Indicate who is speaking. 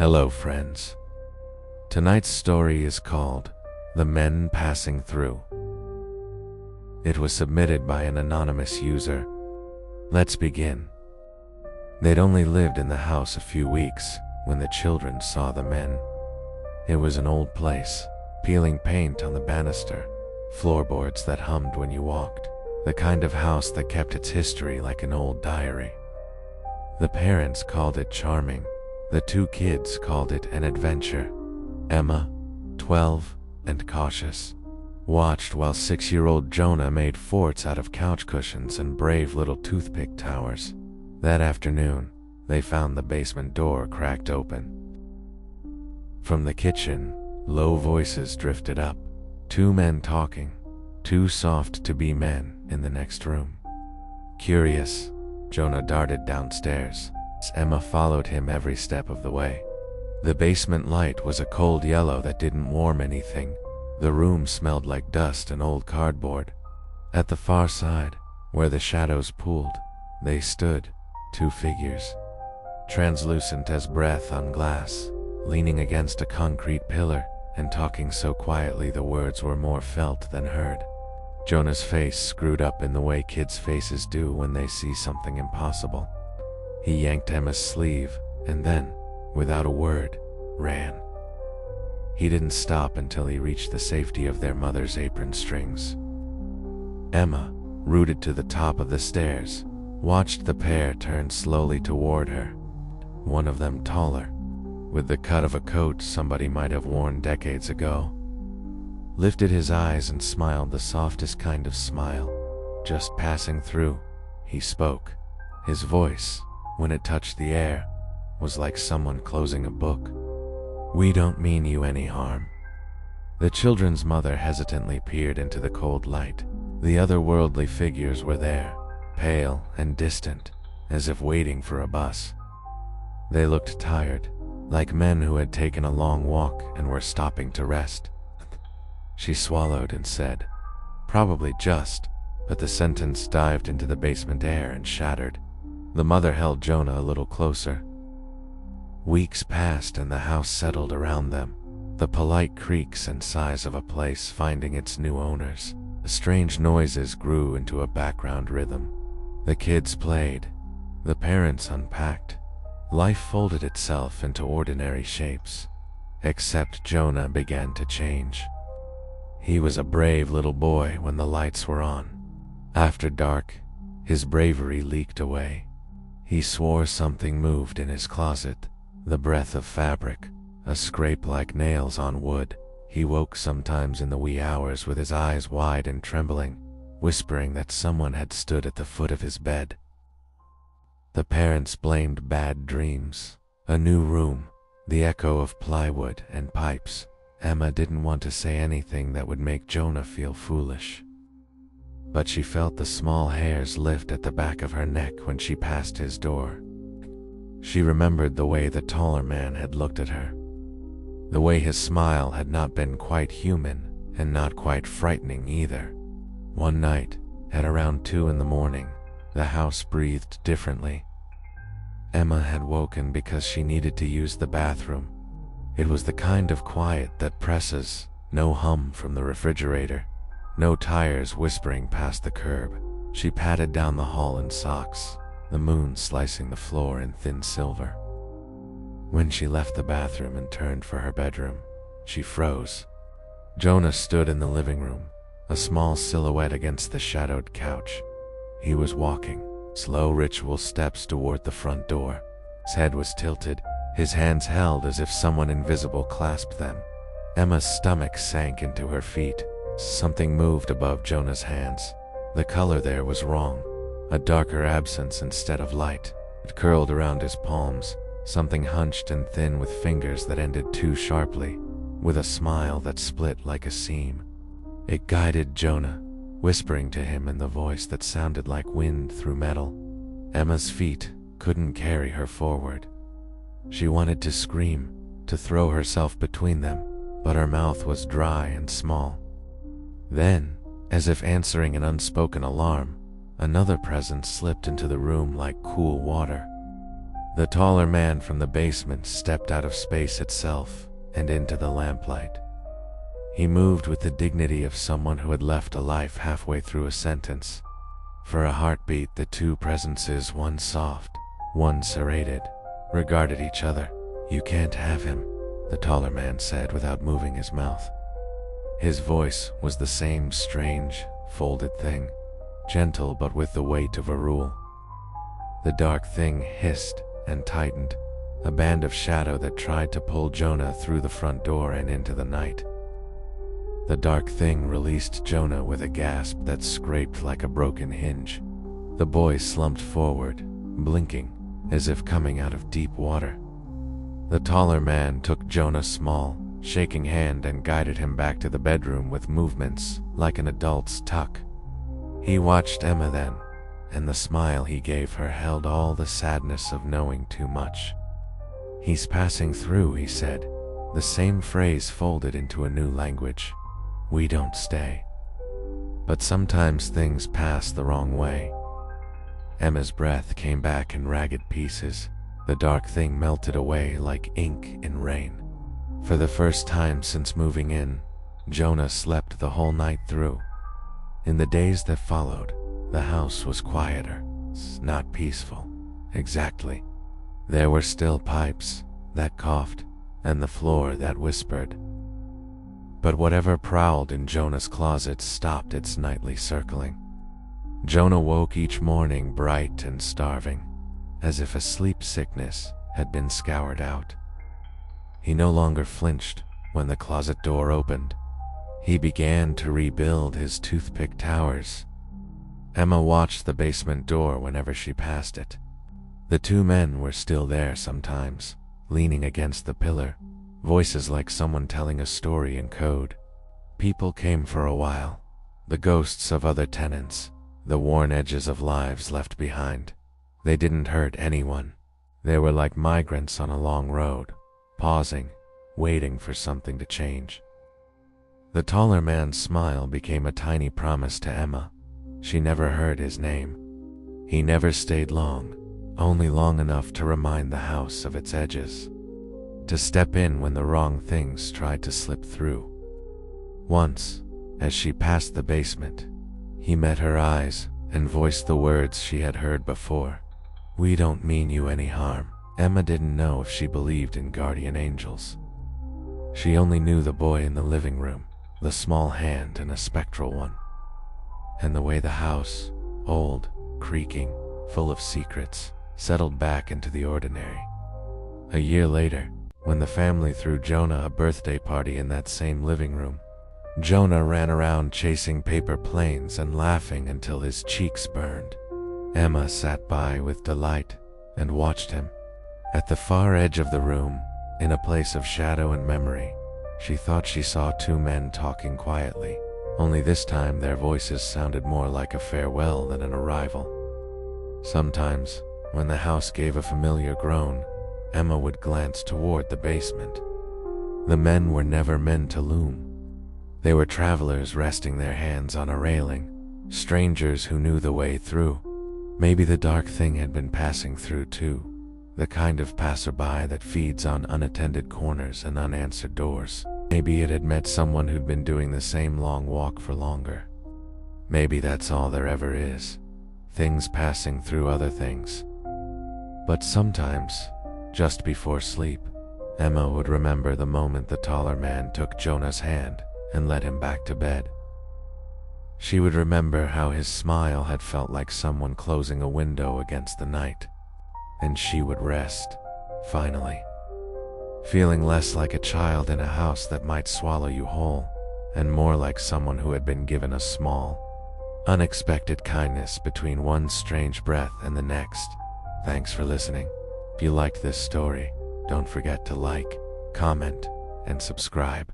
Speaker 1: Hello, friends. Tonight's story is called The Men Passing Through. It was submitted by an anonymous user. Let's begin. They'd only lived in the house a few weeks when the children saw the men. It was an old place, peeling paint on the banister, floorboards that hummed when you walked, the kind of house that kept its history like an old diary. The parents called it charming. The two kids called it an adventure. Emma, 12 and cautious, watched while 6-year-old Jonah made forts out of couch cushions and brave little toothpick towers. That afternoon, they found the basement door cracked open. From the kitchen, low voices drifted up. Two men talking, too soft to be men, in the next room. Curious, Jonah darted downstairs. Emma followed him every step of the way. The basement light was a cold yellow that didn't warm anything. The room smelled like dust and old cardboard. At the far side, where the shadows pooled, they stood, two figures, translucent as breath on glass, leaning against a concrete pillar and talking so quietly the words were more felt than heard. Jonah's face screwed up in the way kids' faces do when they see something impossible. He yanked Emma's sleeve and then, without a word, ran. He didn't stop until he reached the safety of their mother's apron strings. Emma, rooted to the top of the stairs, watched the pair turn slowly toward her. One of them taller, with the cut of a coat somebody might have worn decades ago, lifted his eyes and smiled the softest kind of smile. Just passing through, he spoke. His voice, when it touched the air, was like someone closing a book. "We don't mean you any harm." The children's mother hesitantly peered into the cold light. The otherworldly figures were there, pale and distant, as if waiting for a bus. They looked tired, like men who had taken a long walk and were stopping to rest. She swallowed and said, "Probably just," but the sentence dived into the basement air and shattered. The mother held Jonah a little closer. Weeks passed and the house settled around them, the polite creaks and sighs of a place finding its new owners. Strange noises grew into a background rhythm. The kids played. The parents unpacked. Life folded itself into ordinary shapes. Except Jonah began to change. He was a brave little boy when the lights were on. After dark, his bravery leaked away. He swore something moved in his closet, the breath of fabric, a scrape like nails on wood. He woke sometimes in the wee hours with his eyes wide and trembling, whispering that someone had stood at the foot of his bed. The parents blamed bad dreams, a new room, the echo of plywood and pipes. Emma didn't want to say anything that would make Jonah feel foolish, but she felt the small hairs lift at the back of her neck when she passed his door. She remembered the way the taller man had looked at her, the way his smile had not been quite human and not quite frightening either. One night, at around 2 in the morning, the house breathed differently. Emma had woken because she needed to use the bathroom. It was the kind of quiet that presses, no hum from the refrigerator, no tires whispering past the curb. She padded down the hall in socks, the moon slicing the floor in thin silver. When she left the bathroom and turned for her bedroom, she froze. Jonah stood in the living room, a small silhouette against the shadowed couch. He was walking, slow ritual steps toward the front door. His head was tilted, his hands held as if someone invisible clasped them. Emma's stomach sank into her feet. Something moved above Jonah's hands. The color there was wrong, a darker absence instead of light. It curled around his palms, something hunched and thin with fingers that ended too sharply, with a smile that split like a seam. It guided Jonah, whispering to him in the voice that sounded like wind through metal. Emma's feet couldn't carry her forward. She wanted to scream, to throw herself between them, but her mouth was dry and small. Then, as if answering an unspoken alarm, another presence slipped into the room like cool water. The taller man from the basement stepped out of space itself and into the lamplight. He moved with the dignity of someone who had left a life halfway through a sentence. For a heartbeat, the two presences, one soft, one serrated, regarded each other. "You can't have him," the taller man said without moving his mouth. His voice was the same strange, folded thing, gentle but with the weight of a rule. The dark thing hissed and tightened, a band of shadow that tried to pull Jonah through the front door and into the night. The dark thing released Jonah with a gasp that scraped like a broken hinge. The boy slumped forward, blinking, as if coming out of deep water. The taller man took Jonah's small, shaking hand and guided him back to the bedroom with movements like an adult's tuck. He watched Emma then, and the smile he gave her held all the sadness of knowing too much. "He's passing through," he said, the same phrase folded into a new language. "We don't stay. But sometimes things pass the wrong way." Emma's breath came back in ragged pieces. The dark thing melted away like ink in rain. For the first time since moving in, Jonah slept the whole night through. In the days that followed, the house was quieter, not peaceful, exactly. There were still pipes that coughed, and the floor that whispered. But whatever prowled in Jonah's closet stopped its nightly circling. Jonah woke each morning bright and starving, as if a sleep sickness had been scoured out. He no longer flinched when the closet door opened. He began to rebuild his toothpick towers. Emma watched the basement door whenever she passed it. The two men were still there sometimes, leaning against the pillar, voices like someone telling a story in code. People came for a while, the ghosts of other tenants, the worn edges of lives left behind. They didn't hurt anyone. They were like migrants on a long road, pausing, waiting for something to change. The taller man's smile became a tiny promise to Emma. She never heard his name. He never stayed long, only long enough to remind the house of its edges, to step in when the wrong things tried to slip through. Once, as she passed the basement, he met her eyes and voiced the words she had heard before. "We don't mean you any harm." Emma didn't know if she believed in guardian angels. She only knew the boy in the living room, the small hand and a spectral one, and the way the house, old, creaking, full of secrets, settled back into the ordinary. A year later, when the family threw Jonah a birthday party in that same living room, Jonah ran around chasing paper planes and laughing until his cheeks burned. Emma sat by with delight and watched him. At the far edge of the room, in a place of shadow and memory, she thought she saw two men talking quietly, only this time their voices sounded more like a farewell than an arrival. Sometimes, when the house gave a familiar groan, Emma would glance toward the basement. The men were never meant to loom. They were travelers resting their hands on a railing, strangers who knew the way through. Maybe the dark thing had been passing through too, the kind of passerby that feeds on unattended corners and unanswered doors. Maybe it had met someone who'd been doing the same long walk for longer. Maybe that's all there ever is, things passing through other things. But sometimes, just before sleep, Emma would remember the moment the taller man took Jonah's hand and led him back to bed. She would remember how his smile had felt like someone closing a window against the night, and she would rest, finally, feeling less like a child in a house that might swallow you whole, and more like someone who had been given a small, unexpected kindness between one strange breath and the next. Thanks for listening. If you liked this story, don't forget to like, comment, and subscribe.